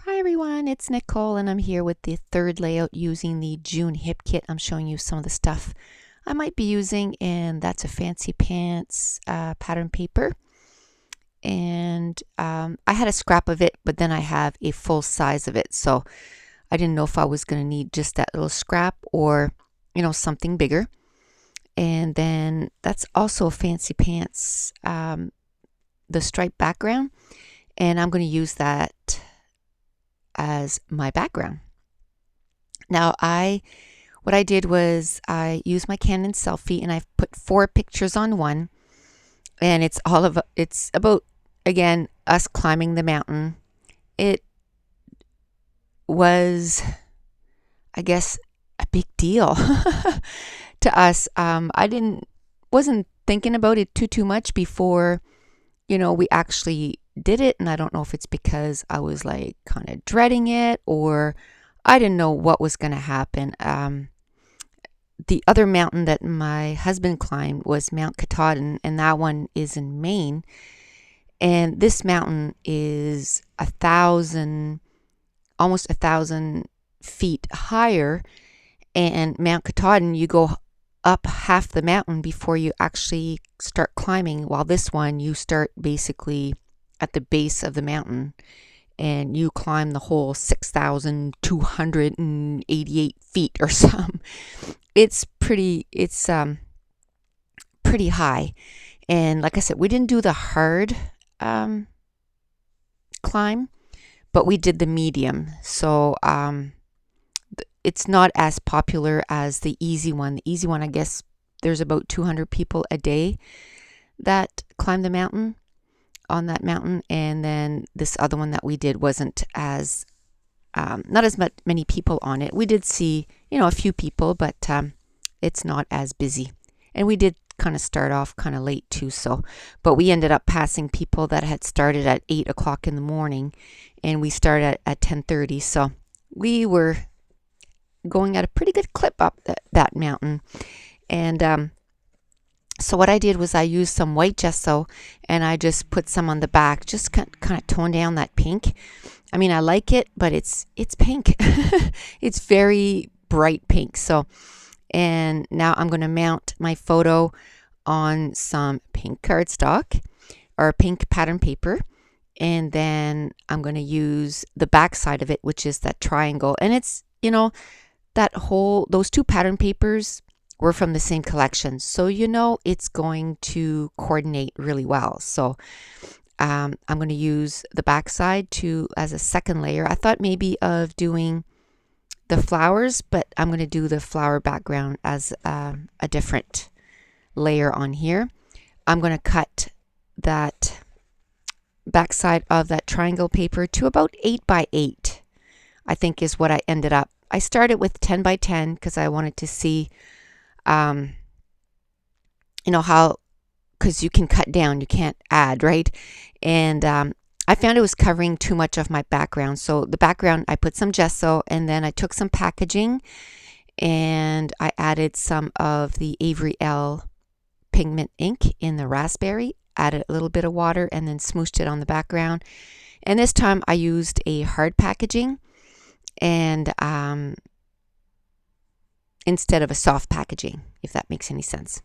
Hi everyone, it's Nicole and I'm here with the third layout using the June hip kit. I'm showing you some of the stuff I might be using, and that's a fancy pants pattern paper. And I had a scrap of it, but then I have a full size of it. So I didn't know if I was going to need just that little scrap or, something bigger. And then that's also a fancy pants, the striped background. And I'm going to use that as my background. Now what I did was I used my Canon selfie and I've put 4 pictures on one, and it's about, again, us climbing the mountain. It was, I guess, a big deal to us. Wasn't thinking about it too much before, we actually did it, and I don't know if it's because I was like kind of dreading it or I didn't know what was going to happen. The other mountain that my husband climbed was Mount Katahdin, and that one is in Maine. And this mountain is almost 1,000 feet higher. And Mount Katahdin, you go up half the mountain before you actually start climbing, while this one, you start basically at the base of the mountain and you climb the whole 6,288 feet or something. It's pretty high. And like I said, we didn't do the hard climb, but we did the medium. So it's not as popular as the easy one. The easy one, I guess there's about 200 people a day that climb the mountain, on that mountain. And then this other one that we did wasn't as not as many people on it. We did see, a few people, but it's not as busy. And we did kind of start off kind of late too. But we ended up passing people that had started at 8 o'clock in the morning, and we started at 10:30. So we were going at a pretty good clip up that mountain. And so what I did was I used some white gesso, and I just put some on the back, just kind of tone down that pink. I mean, I like it, but it's pink. It's very bright pink. So, and now I'm going to mount my photo on some pink cardstock or pink pattern paper. And then I'm going to use the back side of it, which is that triangle. And it's, those 2 pattern papers were from the same collection. So, it's going to coordinate really well. So I'm going to use the back side as a second layer. I thought maybe of doing the flowers, but I'm going to do the flower background as a different layer on here. I'm going to cut that backside of that triangle paper to about 8 by 8, I think is what I ended up. I started with 10 by 10 because I wanted to see, how, because you can cut down, you can't add, right? And I found it was covering too much of my background. So the background, I put some gesso, and then I took some packaging and I added some of the Avery L pigment ink in the raspberry, added a little bit of water, and then smooshed it on the background. And this time I used a hard packaging, and instead of a soft packaging, if that makes any sense.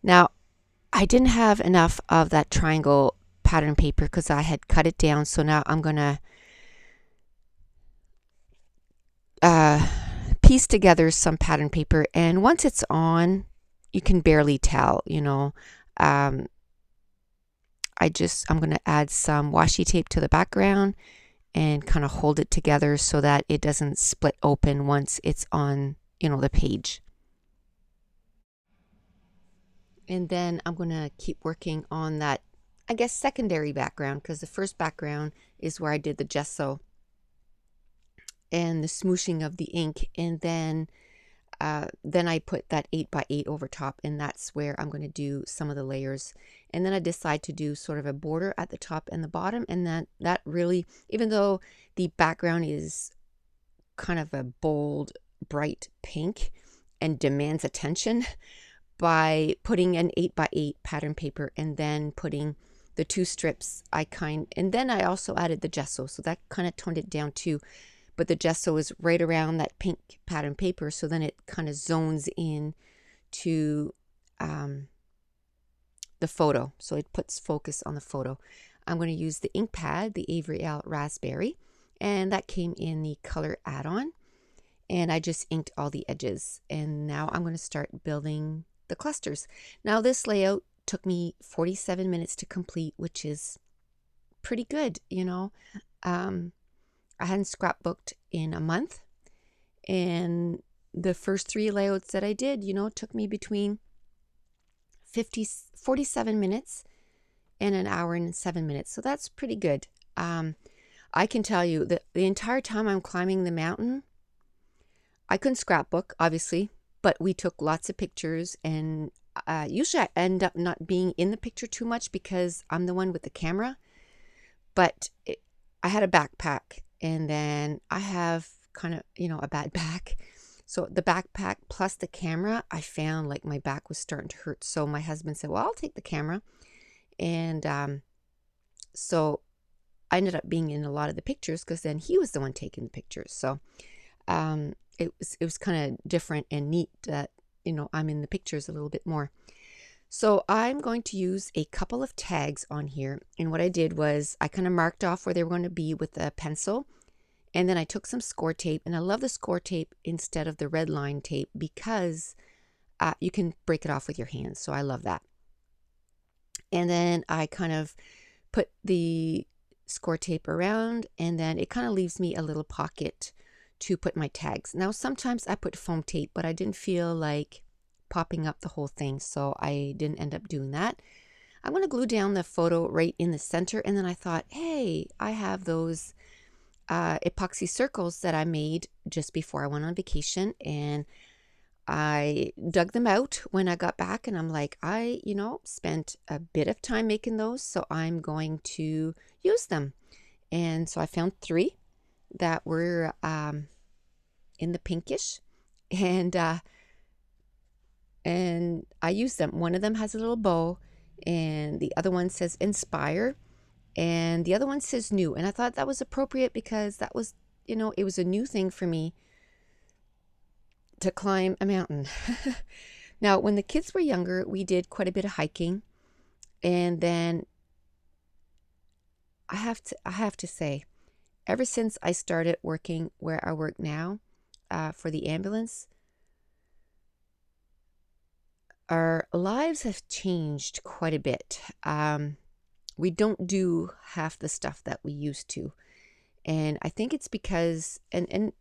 Now, I didn't have enough of that triangle pattern paper because I had cut it down. So now I'm going to piece together some pattern paper. And once it's on, you can barely tell, I'm going to add some washi tape to the background and kind of hold it together so that it doesn't split open once it's on, the page. And then I'm going to keep working on that, I guess, secondary background, because the first background is where I did the gesso and the smooshing of the ink. And then I put that 8 by 8 over top, and that's where I'm going to do some of the layers. And then I decide to do sort of a border at the top and the bottom. And that really, even though the background is kind of a bold, bright pink and demands attention, by putting an 8 by 8 pattern paper and then putting the two strips, and then I also added the gesso, so that kind of toned it down too. But the gesso is right around that pink pattern paper, so then it kind of zones in to the photo, so it puts focus on the photo. I'm going to use the ink pad, the Avery L Raspberry, and that came in the color add-on, and I just inked all the edges. And now I'm going to start building the clusters. Now this layout took me 47 minutes to complete, which is pretty good, you know. I hadn't scrapbooked in a month, and the first 3 layouts that I did, you know, took me between 47 minutes and an hour and 7 minutes. So that's pretty good. I can tell you that the entire time I'm climbing the mountain, I couldn't scrapbook, obviously, but we took lots of pictures, and usually I end up not being in the picture too much because I'm the one with the camera. But I had a backpack, and then I have kind of, you know, a bad back. So the backpack plus the camera, I found like my back was starting to hurt. So my husband said, well, I'll take the camera. And so I ended up being in a lot of the pictures because then he was the one taking the pictures. So it was kind of different and neat that, you know, I'm in the pictures a little bit more. So I'm going to use a couple of tags on here. And what I did was I kind of marked off where they were going to be with a pencil. And then I took some score tape. And I love the score tape instead of the red line tape because you can break it off with your hands. So I love that. And then I kind of put the score tape around, and then it kind of leaves me a little pocket to put my tags. Now, sometimes I put foam tape, but I didn't feel like popping up the whole thing, so I didn't end up doing that. I'm going to glue down the photo right in the center, and then I thought, hey, I have those epoxy circles that I made just before I went on vacation, and I dug them out when I got back, and I'm like, you know, spent a bit of time making those, so I'm going to use them. And so I found 3 that were in the pinkish, and I used them. One of them has a little bow, and the other one says inspire, and the other one says new. And I thought that was appropriate because that was, you know, it was a new thing for me to climb a mountain. Now, when the kids were younger, we did quite a bit of hiking, and then I have to say, ever since I started working where I work now for the ambulance, our lives have changed quite a bit. We don't do half the stuff that we used to, and I think it's because and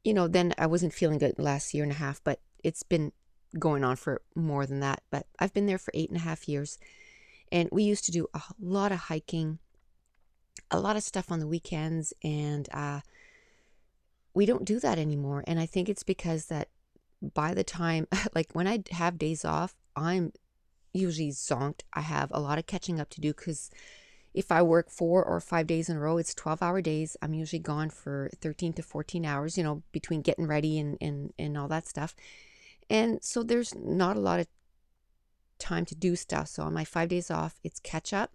you know, then I wasn't feeling good the last year and a half, but it's been going on for more than that. But I've been there for 8.5 years, and we used to do a lot of hiking, a lot of stuff on the weekends, and we don't do that anymore. And I think it's because that by the time, like when I have days off, I'm usually zonked. I have a lot of catching up to do because if I work 4 or 5 days in a row, it's 12-hour days. I'm usually gone for 13 to 14 hours, you know, between getting ready and all that stuff. And so there's not a lot of time to do stuff. So on my 5 days off, it's catch up.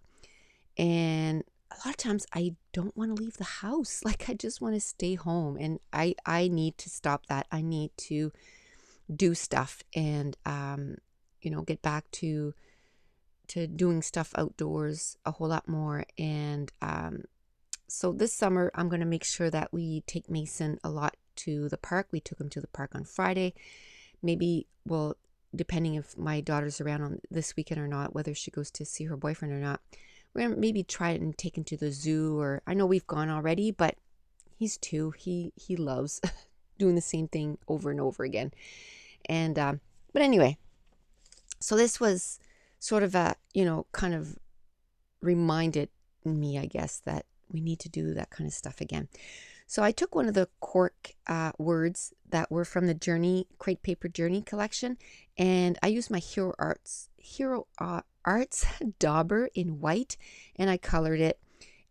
And a lot of times I don't want to leave the house. Like I just want to stay home. And I need to stop that. I need to do stuff and, you know, get back to doing stuff outdoors a whole lot more. And so this summer I'm going to make sure that we take Mason a lot to the park. We took him to the park on Friday. Maybe, well, depending if my daughter's around on this weekend or not, whether she goes to see her boyfriend or not, we're going to maybe try it and take him to the zoo. Or I know we've gone already, but he's 2. He loves doing the same thing over and over again. And but anyway, so this was sort of a, you know, kind of reminded me, I guess, that we need to do that kind of stuff again. So I took one of the cork words that were from the Journey Crate Paper Journey collection, and I used my Hero Arts dauber in white, and I colored it.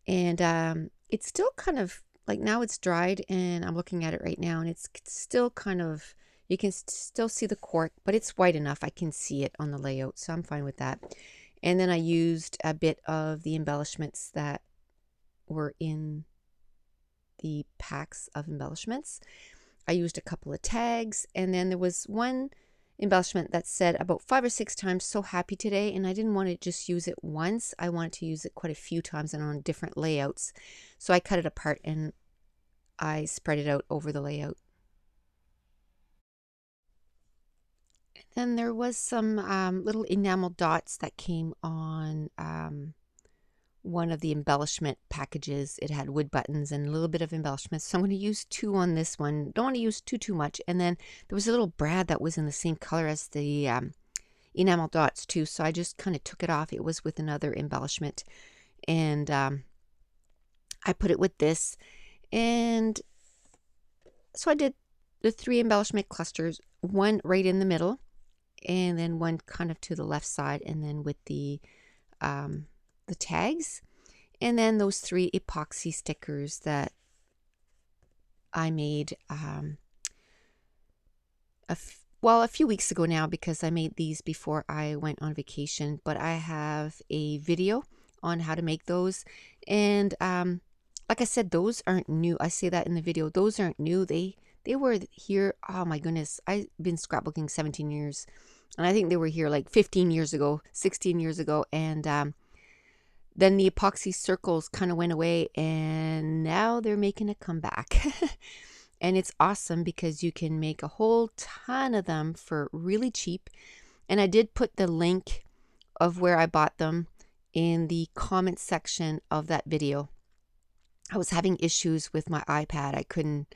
And it's still kind of like, now it's dried, and I'm looking at it right now, and it's still kind of, you can still see the cork, but it's white enough. I can see it on the layout, so I'm fine with that. And then I used a bit of the embellishments that were in the packs of embellishments. I used a couple of tags, and then there was one embellishment that said about 5 or 6 times, "So happy today," and I didn't want to just use it once. I wanted to use it quite a few times and on different layouts. So I cut it apart and I spread it out over the layout. Then there was some little enamel dots that came on one of the embellishment packages. It had wood buttons and a little bit of embellishments. So I'm going to use 2 on this one. Don't want to use too much. And then there was a little brad that was in the same color as the enamel dots too. So I just kind of took it off. It was with another embellishment. And I put it with this. And so I did the 3 embellishment clusters, one right in the middle, and then one kind of to the left side, and then with the tags, and then those 3 epoxy stickers that I made a few weeks ago now, because I made these before I went on vacation, but I have a video on how to make those. And like I said, those aren't new. I say that in the video. Those aren't new. They were here. Oh my goodness. I've been scrapbooking 17 years. And I think they were here like 15 years ago, 16 years ago. And then the epoxy circles kind of went away, and now they're making a comeback. And it's awesome because you can make a whole ton of them for really cheap. And I did put the link of where I bought them in the comment section of that video. I was having issues with my iPad. I couldn't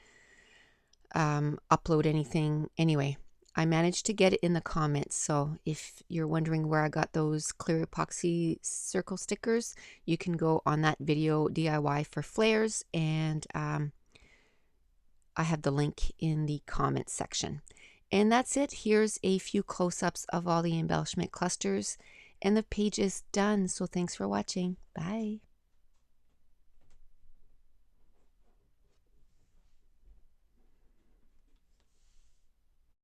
upload anything. Anyway, I managed to get it in the comments. So if you're wondering where I got those clear epoxy circle stickers, you can go on that video, DIY for flares, and I have the link in the comments section. And that's it. Here's a few close-ups of all the embellishment clusters, and the page is done. So thanks for watching. Bye.